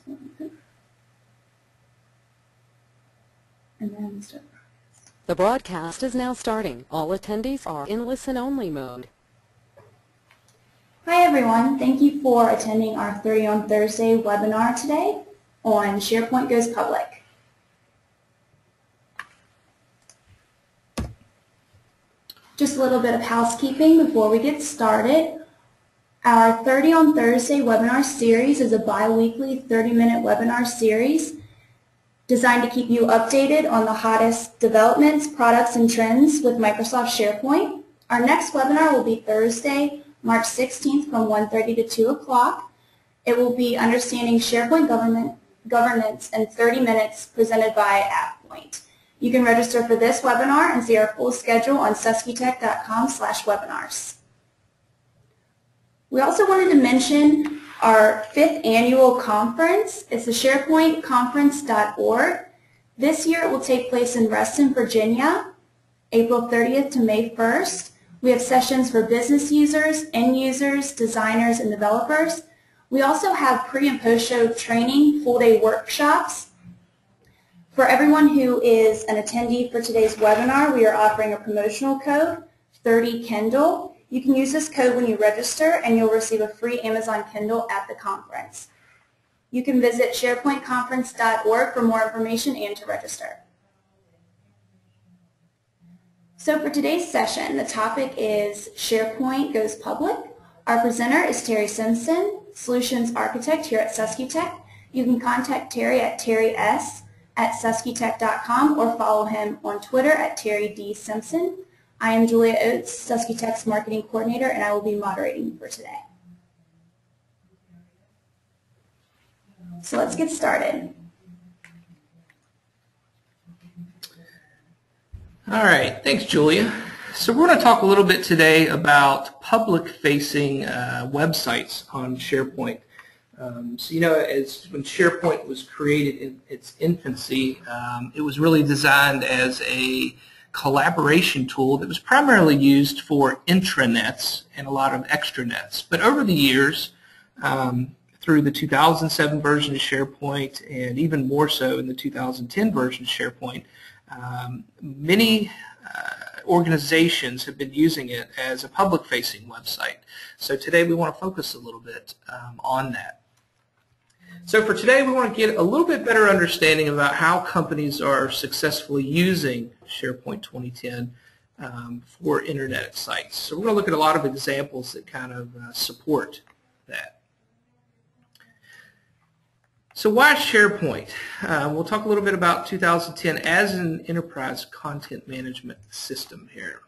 And then start. The broadcast is now starting. All attendees are in listen-only mode. Hi everyone, thank you for attending our 30 on Thursday webinar today on SharePoint Goes Public. Just a little bit of housekeeping before we get started. Our 30 on Thursday webinar series is a bi-weekly 30-minute webinar series designed to keep you updated on the hottest developments, products, and trends with Microsoft SharePoint. Our next webinar will be Thursday, March 16th from 1:30 to 2 o'clock. It will be Understanding SharePoint Governance in 30 minutes presented by AppPoint. You can register for this webinar and see our full schedule on susqtech.com/webinars. We also wanted to mention our 5th annual conference. It's the SharePointConference.org. This year it will take place in Reston, Virginia, April 30th to May 1st. We have sessions for business users, end users, designers, and developers. We also have pre- and post-show training, full-day workshops. For everyone who is an attendee for today's webinar, we are offering a promotional code, 30 Kindle. You can use this code when you register, and you'll receive a free Amazon Kindle at the conference. You can visit SharePointConference.org for more information and to register. So for today's session, the topic is SharePoint Goes Public. Our presenter is Terry Simpson, Solutions Architect here at SusQtech. You can contact Terry at terrys@susqtech.com or follow him on Twitter at Terry D. Simpson. I am Julia Oates, SusQtech's Marketing Coordinator, and I will be moderating for today. So let's get started. All right, thanks, Julia. So we're going to talk a little bit today about public-facing websites on SharePoint. So you know, when SharePoint was created in its infancy, it was really designed as a collaboration tool that was primarily used for intranets and a lot of extranets. But over the years, through the 2007 version of SharePoint and even more so in the 2010 version of SharePoint, many organizations have been using it as a public-facing website. So today we want to focus a little bit on that. So for today we want to get a little bit better understanding about how companies are successfully using SharePoint 2010 for internet sites. So we're going to look at a lot of examples that kind of support that. So why SharePoint? We'll talk a little bit about 2010 as an enterprise content management system here.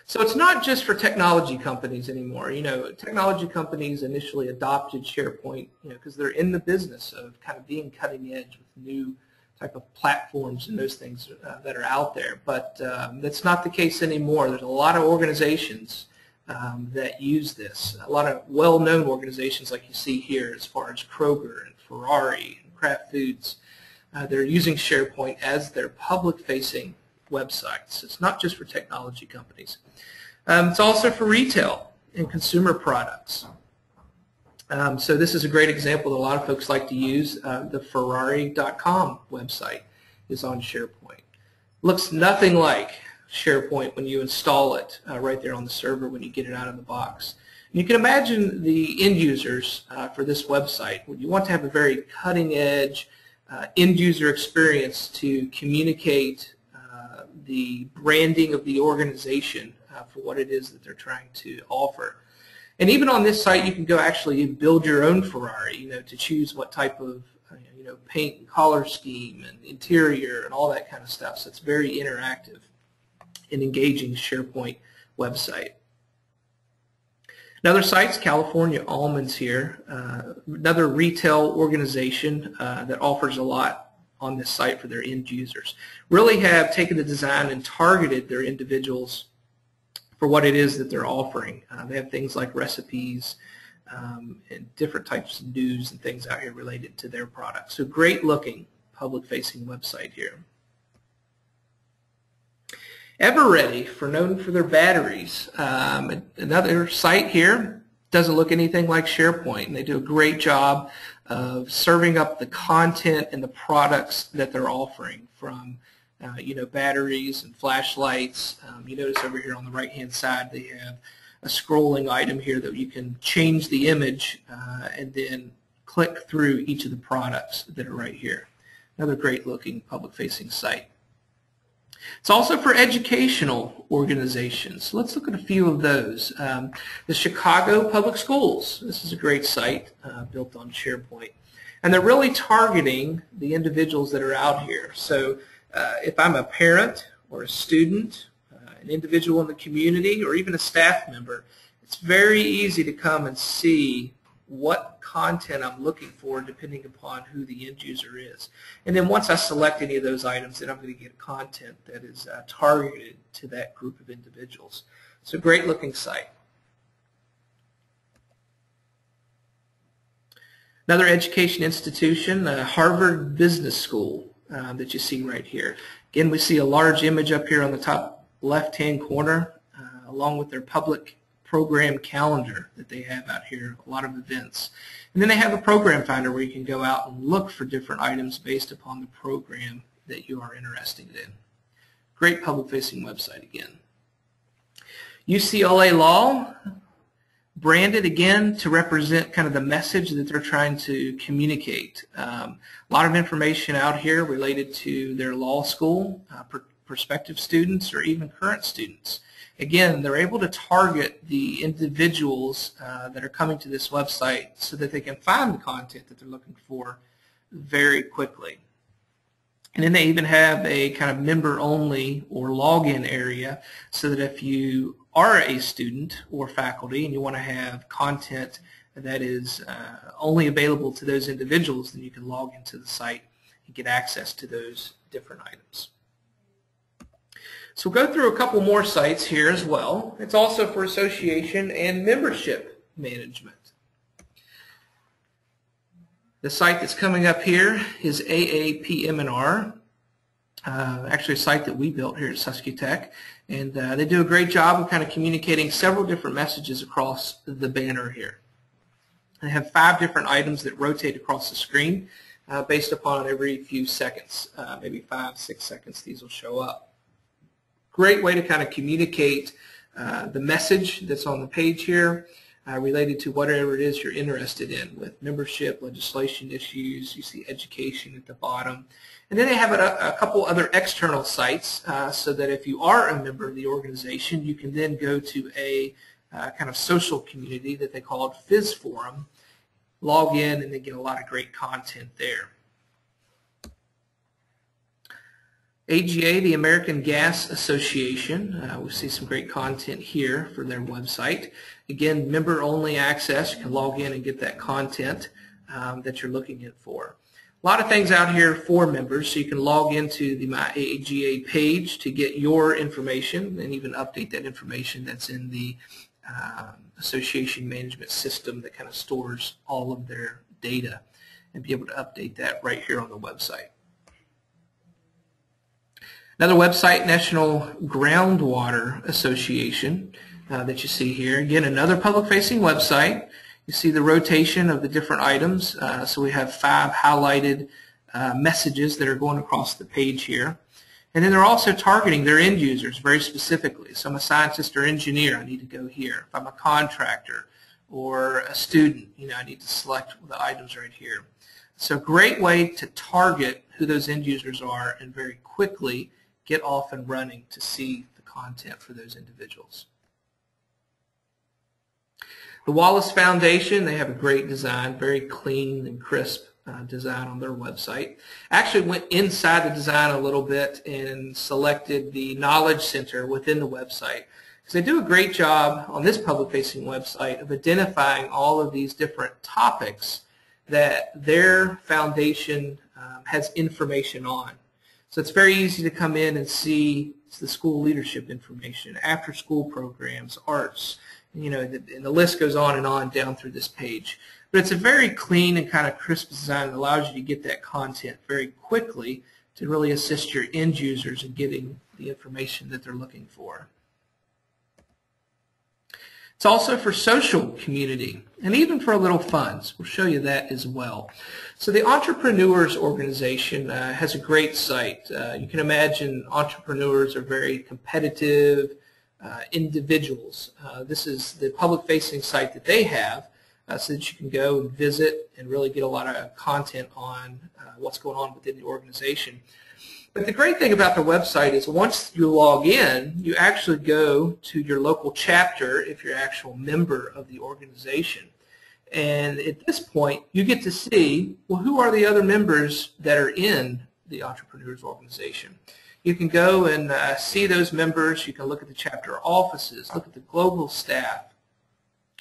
So it's not just for technology companies anymore. You know, technology companies initially adopted SharePoint, because they're in the business of kind of being cutting edge with new type of platforms and those things that are out there. But that's not the case anymore. There's a lot of organizations that use this. A lot of well-known organizations like you see here as far as Kroger and Ferrari and Kraft Foods. They're using SharePoint as their public-facing websites. It's not just for technology companies. It's also for retail and consumer products. So this is a great example that a lot of folks like to use. The Ferrari.com website is on SharePoint. Looks nothing like SharePoint when you install it right there on the server when you get it out of the box. And you can imagine the end users for this website. When you want to have a very cutting-edge end-user experience to communicate the branding of the organization for what it is that they're trying to offer. And even on this site, you can go actually build your own Ferrari, to choose what type of paint and color scheme and interior and all that kind of stuff. So it's very interactive and engaging SharePoint website. Another site's California Almonds here, another retail organization that offers a lot on this site for their end users. Really have taken the design and targeted their individuals for what it is that they're offering. They have things like recipes and different types of news and things out here related to their products. So great looking public-facing website here. Everready, known for their batteries. Another site here Doesn't look anything like SharePoint, and they do a great job of serving up the content and the products that they're offering, from batteries and flashlights. You notice over here on the right-hand side they have a scrolling item here that you can change the image and then click through each of the products that are right here. Another great-looking public-facing site. It's also for educational organizations. Let's look at a few of those. The Chicago Public Schools. This is a great site built on SharePoint. And they're really targeting the individuals that are out here. So if I'm a parent or a student, an individual in the community, or even a staff member, it's very easy to come and see what content I'm looking for depending upon who the end user is. And then once I select any of those items, then I'm going to get content that is targeted to that group of individuals. It's a great looking site. Another education institution, Harvard Business School, that you see right here. Again, we see a large image up here on the top left-hand corner, along with their public program calendar that they have out here, a lot of events. And then they have a program finder where you can go out and look for different items based upon the program that you are interested in. Great public-facing website again. UCLA Law, branded again to represent kind of the message that they're trying to communicate. A lot of information out here related to their law school, prospective students, or even current students. Again, they're able to target the individuals that are coming to this website so that they can find the content that they're looking for very quickly. And then they even have a kind of member-only or login area so that if you are a student or faculty and you want to have content that is only available to those individuals, then you can log into the site and get access to those different items. So we'll go through a couple more sites here as well. It's also for association and membership management. The site that's coming up here is AAPM&R, actually a site that we built here at SusQtech, and they do a great job of kind of communicating several different messages across the banner here. They have 5 different items that rotate across the screen based upon every few seconds, maybe 5-6 seconds these will show up. Great way to kind of communicate the message that's on the page here related to whatever it is you're interested in, with membership, legislation issues. You see education at the bottom. And then they have a couple other external sites so that if you are a member of the organization, you can then go to a kind of social community that they call Fizz Forum, log in, and then get a lot of great content there. AGA, the American Gas Association, we see some great content here for their website. Again, member-only access. You can log in and get that content that you're looking at for. A lot of things out here for members, so you can log into the My AGA page to get your information and even update that information that's in the association management system that kind of stores all of their data, and be able to update that right here on the website. Another website, National Groundwater Association, that you see here. Again, another public-facing website. You see the rotation of the different items. So we have 5 highlighted messages that are going across the page here. And then they're also targeting their end users very specifically. So I'm a scientist or engineer, I need to go here. If I'm a contractor or a student, I need to select the items right here. So a great way to target who those end users are and very quickly get off and running to see the content for those individuals. The Wallace Foundation, they have a great design, very clean and crisp design on their website. Actually went inside the design a little bit and selected the Knowledge Center within the website, because they do a great job on this public-facing website of identifying all of these different topics that their foundation has information on. So it's very easy to come in and see the school leadership information, after-school programs, arts, and the list goes on and on down through this page. But it's a very clean and kind of crisp design that allows you to get that content very quickly to really assist your end users in getting the information that they're looking for. It's also for social community and even for a little fun. So we'll show you that as well. So the Entrepreneurs Organization has a great site. You can imagine entrepreneurs are very competitive individuals. This is the public-facing site that they have so that you can go and visit and really get a lot of content on what's going on within the organization. But the great thing about the website is once you log in, you actually go to your local chapter if you're an actual member of the organization. And at this point, you get to see, well, who are the other members that are in the Entrepreneurs Organization. You can go and see those members. You can look at the chapter offices, look at the global staff,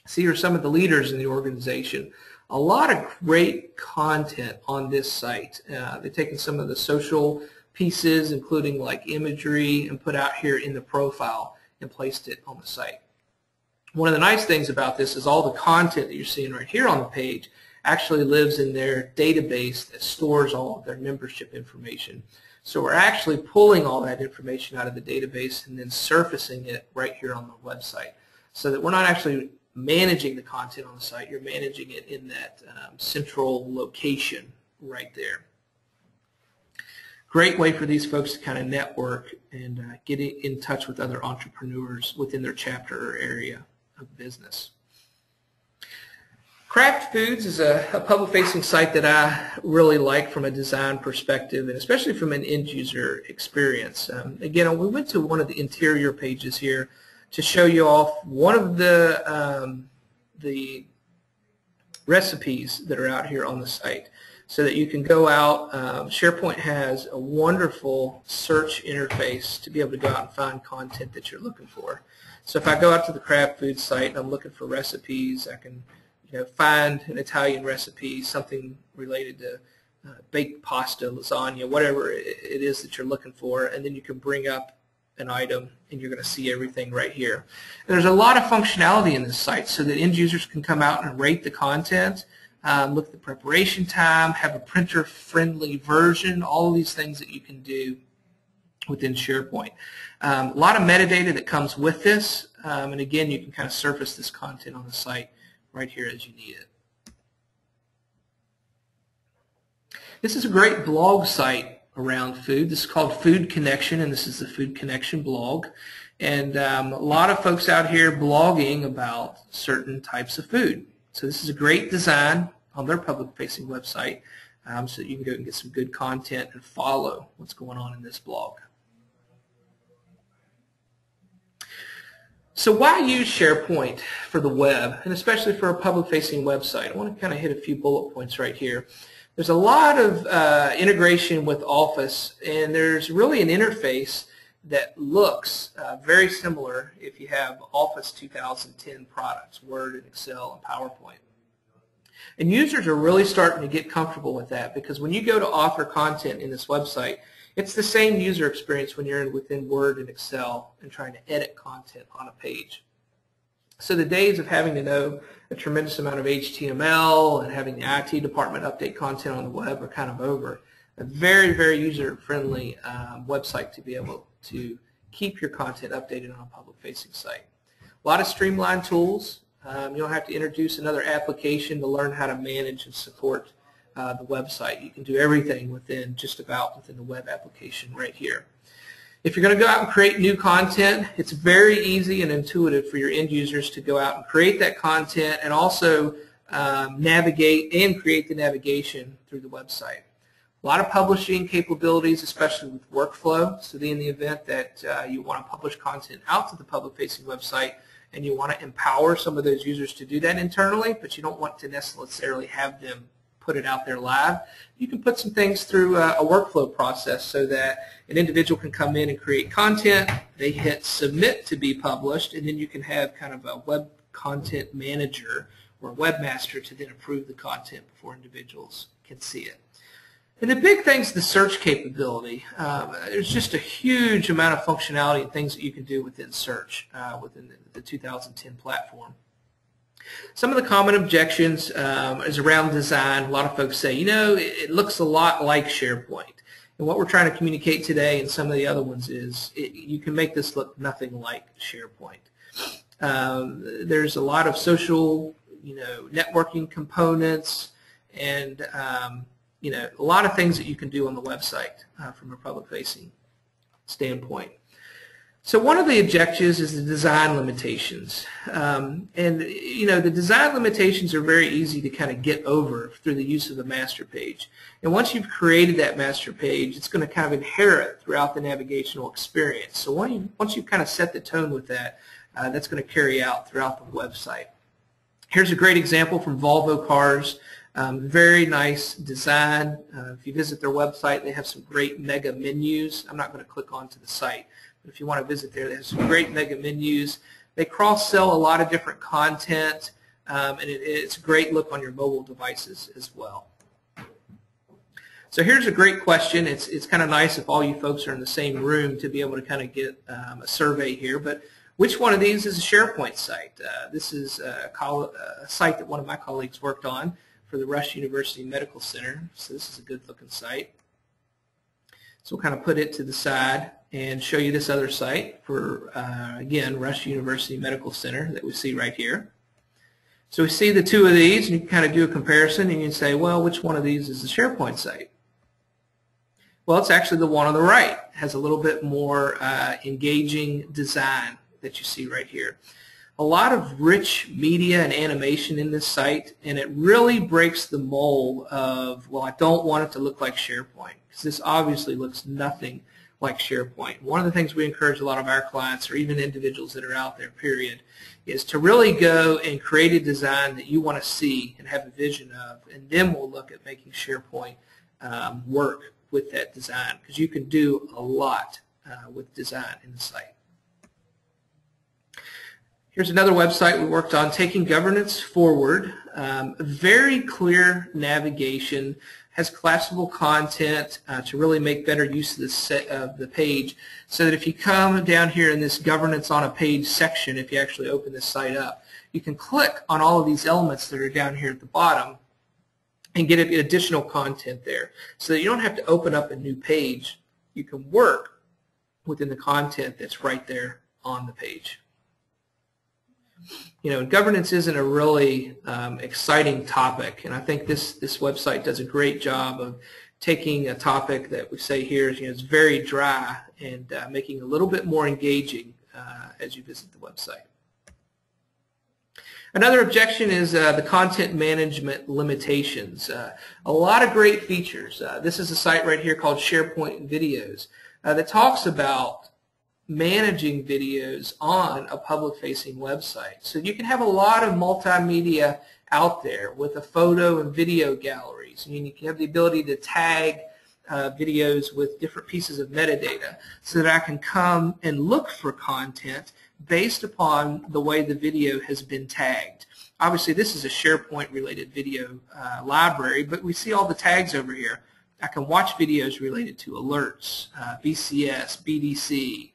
see who are some of the leaders in the organization. A lot of great content on this site. They've taken some of the social pieces, including like imagery, and put out here in the profile and placed it on the site. One of the nice things about this is all the content that you're seeing right here on the page actually lives in their database that stores all of their membership information. So we're actually pulling all that information out of the database and then surfacing it right here on the website, so that we're not actually managing the content on the site, you're managing it in that central location right there. Great way for these folks to kind of network and get in touch with other entrepreneurs within their chapter or area of business. Craft Foods is a public-facing site that I really like from a design perspective, and especially from an end-user experience. Again, we went to one of the interior pages here to show you off one of the recipes that are out here on the site, so that you can go out. Sharepoint has a wonderful search interface to be able to go out and find content that you're looking for. So if I go out to the Craft Foods site and I'm looking for recipes, I can find an Italian recipe, something related to baked pasta, lasagna, whatever it is that you're looking for, and then you can bring up an item and you're going to see everything right here. And there's a lot of functionality in this site so that end users can come out and rate the content, look at the preparation time, have a printer-friendly version, all of these things that you can do within SharePoint. A lot of metadata that comes with this, and again, you can kind of surface this content on the site right here as you need it. This is a great blog site around food. This is called Food Connection, and this is the Food Connection blog. And a lot of folks out here blogging about certain types of food. So this is a great design on their public-facing website, so that you can go and get some good content and follow what's going on in this blog. So why use SharePoint for the web, and especially for a public-facing website? I want to kind of hit a few bullet points right here. There's a lot of integration with Office, and there's really an interface that looks very similar if you have Office 2010 products, Word and Excel and PowerPoint. And users are really starting to get comfortable with that, because when you go to author content in this website, it's the same user experience when you're within Word and Excel and trying to edit content on a page. So the days of having to know a tremendous amount of HTML and having the IT department update content on the web are kind of over. A very, very user-friendly website to be able to keep your content updated on a public-facing site. A lot of streamlined tools. You don't have to introduce another application to learn how to manage and support the website. You can do everything within the web application right here. If you're going to go out and create new content, it's very easy and intuitive for your end users to go out and create that content and also navigate and create the navigation through the website. A lot of publishing capabilities, especially with workflow. So in the event that you want to publish content out to the public-facing website and you want to empower some of those users to do that internally, but you don't want to necessarily have them put it out there live, you can put some things through a workflow process so that an individual can come in and create content, they hit submit to be published, and then you can have kind of a web content manager or webmaster to then approve the content before individuals can see it. And the big thing is the search capability. There's just a huge amount of functionality and things that you can do within search within the 2010 platform. Some of the common objections is around design. A lot of folks say, it looks a lot like SharePoint. And what we're trying to communicate today and some of the other ones is you can make this look nothing like SharePoint. There's a lot of social, networking components, and a lot of things that you can do on the website from a public-facing standpoint. So one of the objections is the design limitations. The design limitations are very easy to kind of get over through the use of the master page. And once you've created that master page, it's going to kind of inherit throughout the navigational experience. So once you've kind of set the tone with that, that's going to carry out throughout the website. Here's a great example from Volvo Cars. Very nice design. If you visit their website, they have some great mega menus. I'm not going to click onto the site, but if you want to visit there, they have some great mega menus. They cross-sell a lot of different content, and it's a great look on your mobile devices as well. So here's a great question. It's kind of nice if all you folks are in the same room to be able to kind of get a survey here, but which one of these is a SharePoint site? This is a site that one of my colleagues worked on for the Rush University Medical Center. So this is a good looking site. So we'll kind of put it to the side and show you this other site for, again, Rush University Medical Center that we see right here. So we see the two of these, and you can kind of do a comparison, and you can say, well, which one of these is the SharePoint site? Well, it's actually the one on the right. It has a little bit more engaging design that you see right here. A lot of rich media and animation in this site, and it really breaks the mold of, well, I don't want it to look like SharePoint, because this obviously looks nothing like SharePoint. One of the things we encourage a lot of our clients, or even individuals that are out there, period, is to really go and create a design that you want to see and have a vision of, and then we'll look at making SharePoint work with that design, because you can do a lot with design in the site. Here's another website we worked on, Taking Governance Forward. Very clear navigation, has collapsible content to really make better use of the page, so that if you come down here in this Governance on a Page section, if you actually open this site up, you can click on all of these elements that are down here at the bottom and get additional content there, so that you don't have to open up a new page. You can work within the content that's right there on the page. Governance isn't a really exciting topic, and I think this website does a great job of taking a topic that we say here is very dry and making it a little bit more engaging as you visit the website. Another objection is the content management limitations. A lot of great features. This is a site right here called Sharepoint Videos that talks about managing videos on a public-facing website. So you can have a lot of multimedia out there with a photo and video galleries. I mean, you can have the ability to tag videos with different pieces of metadata, so that I can come and look for content based upon the way the video has been tagged. Obviously, this is a SharePoint-related video library, but we see all the tags over here. I can watch videos related to alerts, BCS, BDC,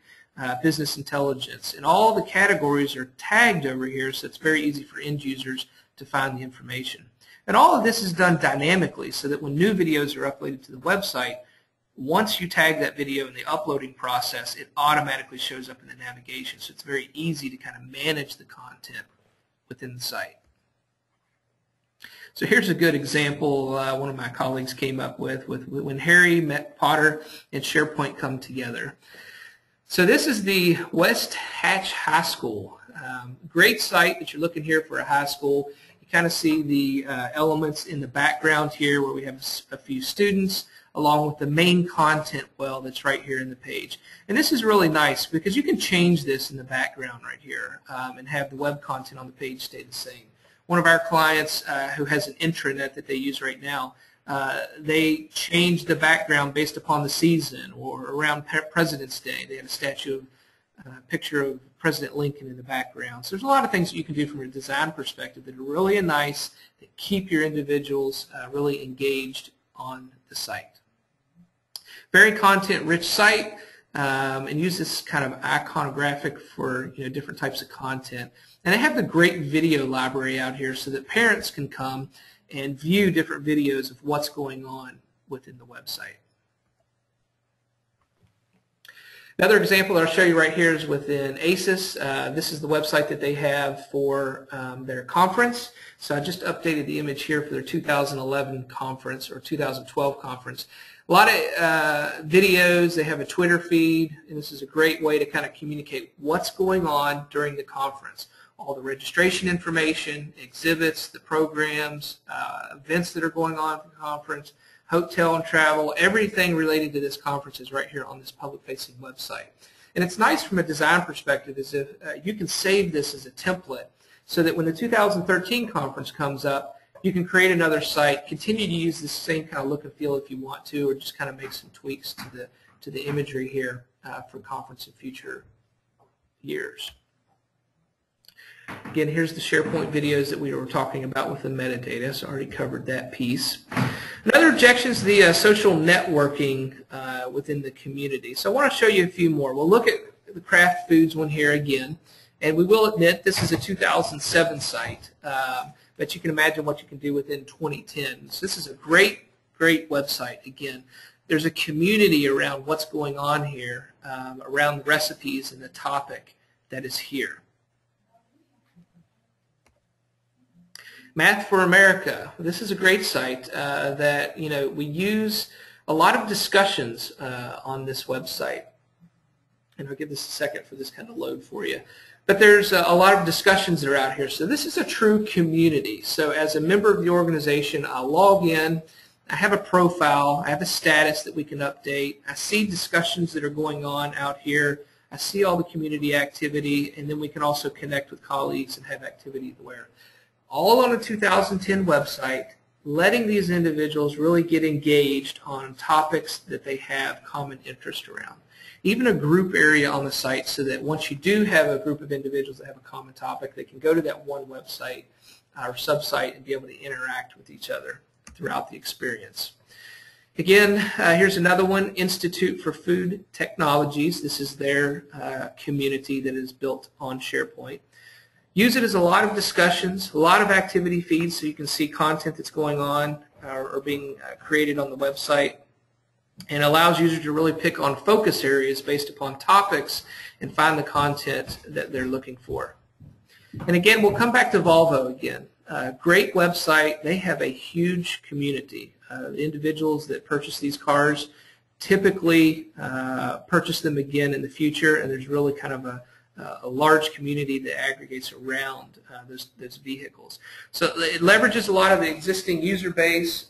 business intelligence, and all the categories are tagged over here, so it's very easy for end users to find the information. And all of this is done dynamically, so that when new videos are uploaded to the website, once you tag that video in the uploading process, it automatically shows up in the navigation, so it's very easy to kind of manage the content within the site. So here's a good example one of my colleagues came up with when Harry met Potter and SharePoint come together. So this is the West Hatch High School. Great site that you're looking here for a high school. You kind of see the elements in the background here where we have a few students along with the main content well that's right here in the page. And this is really nice because you can change this in the background right here and have the web content on the page stay the same. One of our clients who has an intranet that they use right now, they changed the background based upon the season or around President's Day. They had a picture of President Lincoln in the background. So there's a lot of things that you can do from a design perspective that are really nice, that keep your individuals really engaged on the site. Very content-rich site, and use this kind of iconographic for different types of content. And they have the great video library out here so that parents can come and view different videos of what's going on within the website. Another example that I'll show you right here is within ACES. This is the website that they have for their conference. So I just updated the image here for their 2011 conference or 2012 conference. A lot of videos. They have a Twitter feed, and this is a great way to kind of communicate what's going on during the conference. All the registration information, exhibits, the programs, events that are going on at the conference, hotel and travel, everything related to this conference is right here on this public-facing website. And it's nice from a design perspective is if you can save this as a template so that when the 2013 conference comes up, you can create another site, continue to use the same kind of look and feel if you want to, or just kind of make some tweaks to the imagery here for conference in future years. Again, here's the SharePoint videos that we were talking about with the metadata, so I already covered that piece. Another objection is the social networking within the community. So I want to show you a few more. We'll look at the Kraft Foods one here again, and we will admit this is a 2007 site, but you can imagine what you can do within 2010. So this is a great website. Again, there's a community around what's going on here, around the recipes and the topic that is here. Math for America. This is a great site that we use a lot of discussions on this website. And I'll give this a second for this kind of load for you. But there's a lot of discussions that are out here. So this is a true community. So as a member of the organization, I'll log in. I have a profile. I have a status that we can update. I see discussions that are going on out here. I see all the community activity. And then we can also connect with colleagues and have activity where all on a 2010 website, letting these individuals really get engaged on topics that they have common interest around. Even a group area on the site so that once you do have a group of individuals that have a common topic, they can go to that one website or subsite and be able to interact with each other throughout the experience. Again, here's another one, Institute for Food Technologies. This is their community that is built on SharePoint. Use it as a lot of discussions, a lot of activity feeds so you can see content that's going on or being created on the website, and allows users to really pick on focus areas based upon topics and find the content that they're looking for. And again, we'll come back to Volvo again. Great website. They have a huge community. Individuals that purchase these cars typically purchase them again in the future, and there's really kind of a large community that aggregates around those vehicles. So it leverages a lot of the existing user base,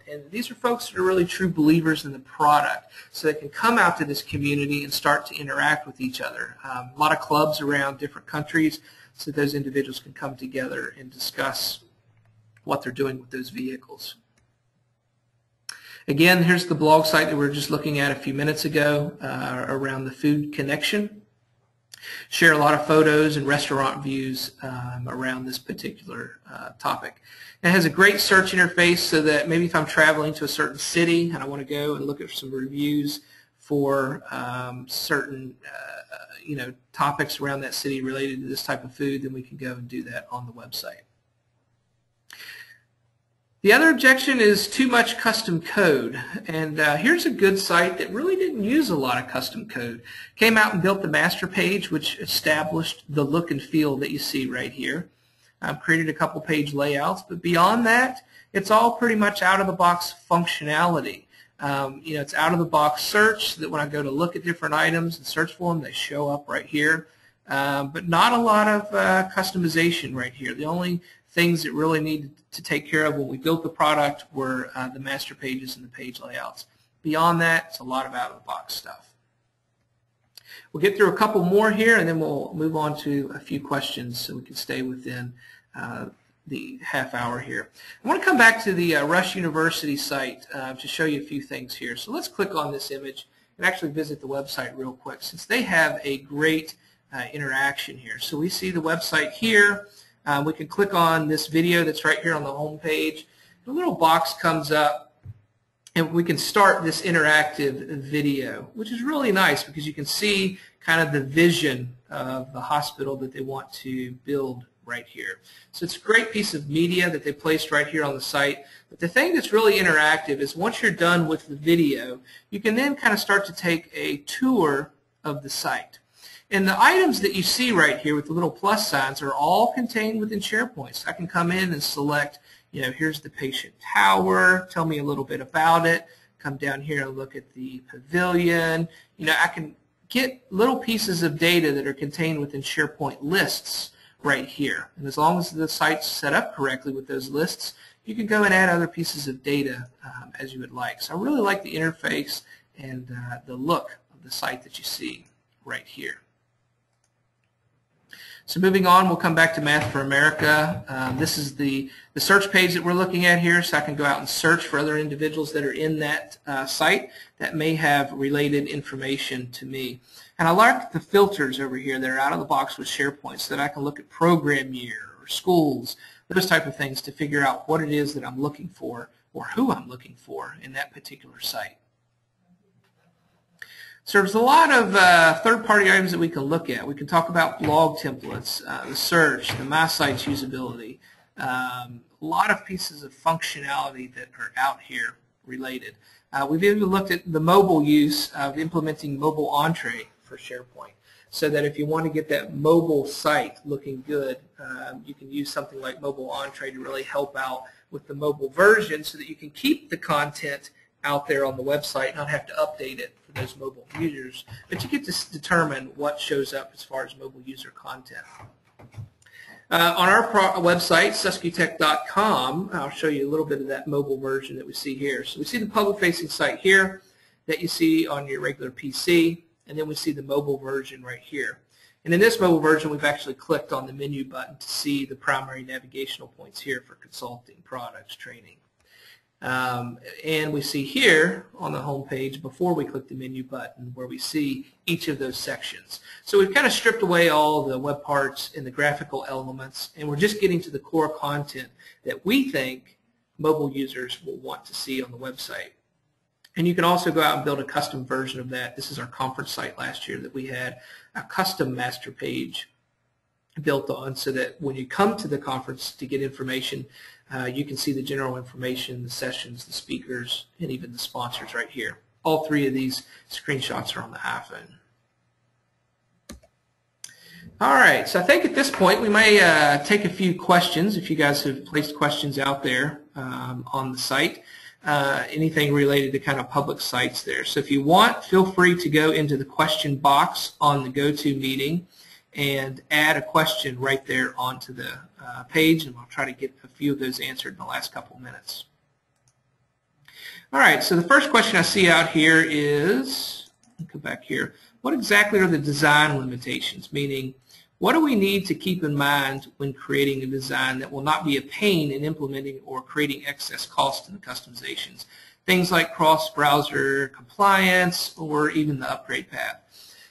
and these are folks that are really true believers in the product, so they can come out to this community and start to interact with each other. A lot of clubs around different countries, so those individuals can come together and discuss what they're doing with those vehicles. Again, here's the blog site that we were just looking at a few minutes ago around the food connection. Share a lot of photos and restaurant views around this particular topic. It has a great search interface so that maybe if I'm traveling to a certain city and I want to go and look at some reviews for certain topics around that city related to this type of food, then we can go and do that on the website. The other objection is too much custom code, and here's a good site that really didn't use a lot of custom code. Came out and built the master page, which established the look and feel that you see right here. Created a couple page layouts, but beyond that, it's all pretty much out-of-the-box functionality. It's out-of-the-box search so that when I go to look at different items and search for them, they show up right here. But not a lot of customization right here. The only things that really needed to take care of when we built the product were the master pages and the page layouts. Beyond that, it's a lot of out-of-the-box stuff. We'll get through a couple more here, and then we'll move on to a few questions so we can stay within the half hour here. I want to come back to the Rush University site to show you a few things here. So let's click on this image and actually visit the website real quick, since they have a great interaction here. So we see the website here. We can click on this video that's right here on the home page. A little box comes up, and we can start this interactive video, which is really nice because you can see kind of the vision of the hospital that they want to build right here. So it's a great piece of media that they placed right here on the site. But the thing that's really interactive is once you're done with the video, you can then kind of start to take a tour of the site. And the items that you see right here with the little plus signs are all contained within SharePoint. So I can come in and select, here's the patient tower, tell me a little bit about it, come down here and look at the pavilion. I can get little pieces of data that are contained within SharePoint lists right here. And as long as the site's set up correctly with those lists, you can go and add other pieces of data as you would like. So I really like the interface and the look of the site that you see right here. So moving on, we'll come back to Math for America. This is the search page that we're looking at here, so I can go out and search for other individuals that are in that site that may have related information to me. And I like the filters over here that are out of the box with SharePoint so that I can look at program year or schools, those type of things to figure out what it is that I'm looking for or who I'm looking for in that particular site. So there's a lot of third-party items that we can look at. We can talk about blog templates, the search, the My Sites usability, a lot of pieces of functionality that are out here related. We've even looked at the mobile use of implementing mobile entree for SharePoint, so that if you want to get that mobile site looking good, you can use something like mobile entree to really help out with the mobile version so that you can keep the content out there on the website, not have to update it for those mobile users, but you get to determine what shows up as far as mobile user content. On our website, SusQtech.com, I'll show you a little bit of that mobile version that we see here. So we see the public-facing site here that you see on your regular PC, and then we see the mobile version right here. And in this mobile version, we've actually clicked on the menu button to see the primary navigational points here for consulting, products, training. And we see here on the home page before we click the menu button where we see each of those sections. So we've kind of stripped away all the web parts and the graphical elements, and we're just getting to the core content that we think mobile users will want to see on the website. And you can also go out and build a custom version of that. This is our conference site last year that we had a custom master page built on so that when you come to the conference to get information, you can see the general information, the sessions, the speakers, and even the sponsors right here. All three of these screenshots are on the iPhone. All right, so I think at this point we may take a few questions if you guys have placed questions out there on the site. Anything related to kind of public sites there. So if you want, feel free to go into the question box on the GoToMeeting and add a question right there onto the page, and we'll try to get a few of those answered in the last couple of minutes. All right, so the first question I see out here is, let me go back here, what exactly are the design limitations? Meaning, what do we need to keep in mind when creating a design that will not be a pain in implementing or creating excess cost in the customizations? Things like cross-browser compliance or even the upgrade path.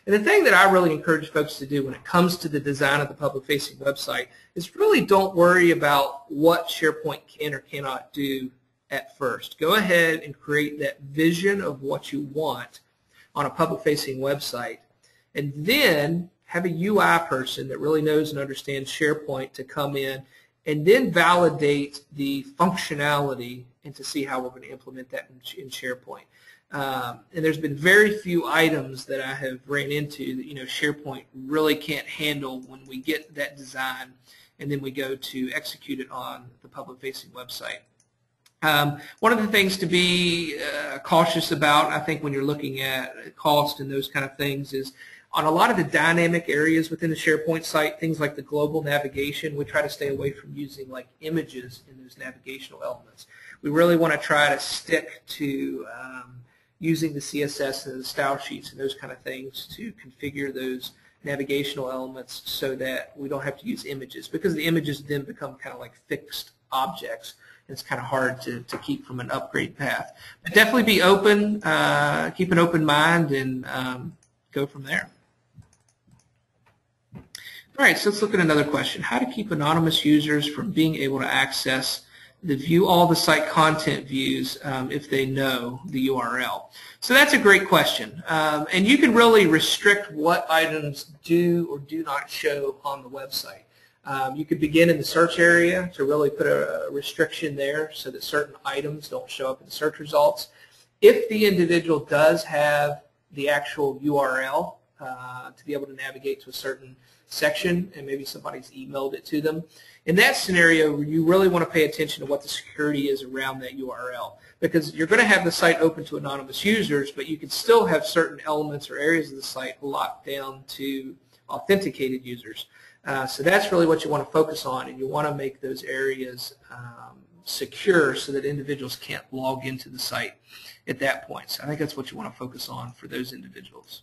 And the thing that I really encourage folks to do when it comes to the design of the public-facing website is really don't worry about what SharePoint can or cannot do at first. Go ahead and create that vision of what you want on a public-facing website, and then have a UI person that really knows and understands SharePoint to come in and then validate the functionality and to see how we're going to implement that in SharePoint. And there's been very few items that I have ran into that SharePoint really can't handle when we get that design and then we go to execute it on the public-facing website. One of the things to be cautious about, I think, when you're looking at cost and those kind of things is on a lot of the dynamic areas within the SharePoint site, things like the global navigation, we try to stay away from using like images in those navigational elements. We really want to try to stick to using the CSS and the style sheets and those kind of things to configure those navigational elements so that we don't have to use images, because the images then become kind of like fixed objects. It's kind of hard to keep from an upgrade path. But definitely be open, keep an open mind, and go from there. All right, so let's look at another question. How to keep anonymous users from being able to access the view all the site content views if they know the URL. So that's a great question. And you can really restrict what items do or do not show on the website. You could begin in the search area to really put a restriction there so that certain items don't show up in the search results. If the individual does have the actual URL to be able to navigate to a certain section, and maybe somebody's emailed it to them. In that scenario, you really want to pay attention to what the security is around that URL, because you're going to have the site open to anonymous users, but you can still have certain elements or areas of the site locked down to authenticated users. So that's really what you want to focus on, and you want to make those areas secure so that individuals can't log into the site at that point. So I think that's what you want to focus on for those individuals.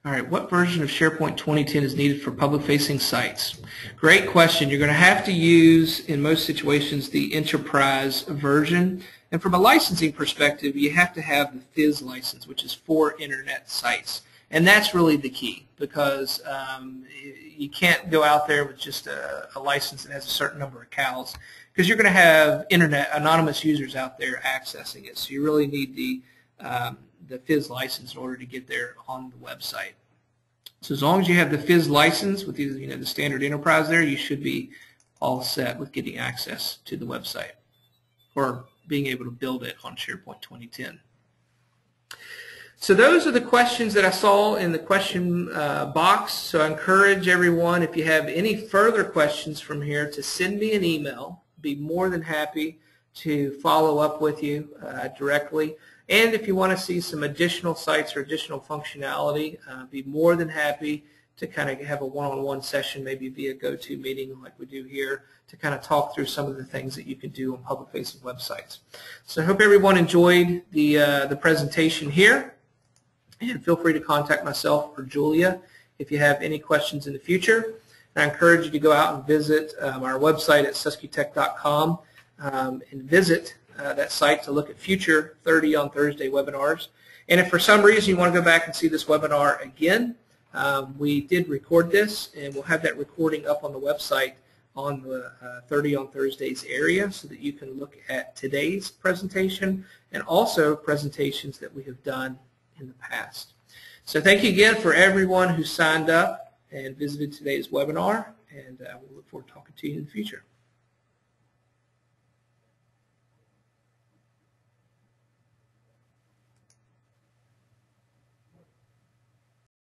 All right, what version of SharePoint 2010 is needed for public-facing sites? Great question. You're going to have to use, in most situations, the enterprise version. And from a licensing perspective, you have to have the FIS license, which is for internet sites. And that's really the key, because you can't go out there with just a license that has a certain number of cows, because you're going to have internet anonymous users out there accessing it. So you really need the FIS license in order to get there on the website. So as long as you have the FIS license with the standard enterprise there, you should be all set with getting access to the website or being able to build it on SharePoint 2010. So those are the questions that I saw in the question box. So I encourage everyone, if you have any further questions from here, to send me an email. Be more than happy to follow up with you directly. And if you want to see some additional sites or additional functionality, be more than happy to kind of have a one-on-one session, maybe via GoToMeeting like we do here, to kind of talk through some of the things that you can do on public-facing websites. So I hope everyone enjoyed the presentation here. And feel free to contact myself or Julia if you have any questions in the future. And I encourage you to go out and visit our website at SusQtech.com and visit that site to look at future 30 on Thursday webinars. And if for some reason you want to go back and see this webinar again, we did record this, and we'll have that recording up on the website on the 30 on Thursdays area, so that you can look at today's presentation and also presentations that we have done in the past. So thank you again for everyone who signed up and visited today's webinar, and we'll look forward to talking to you in the future.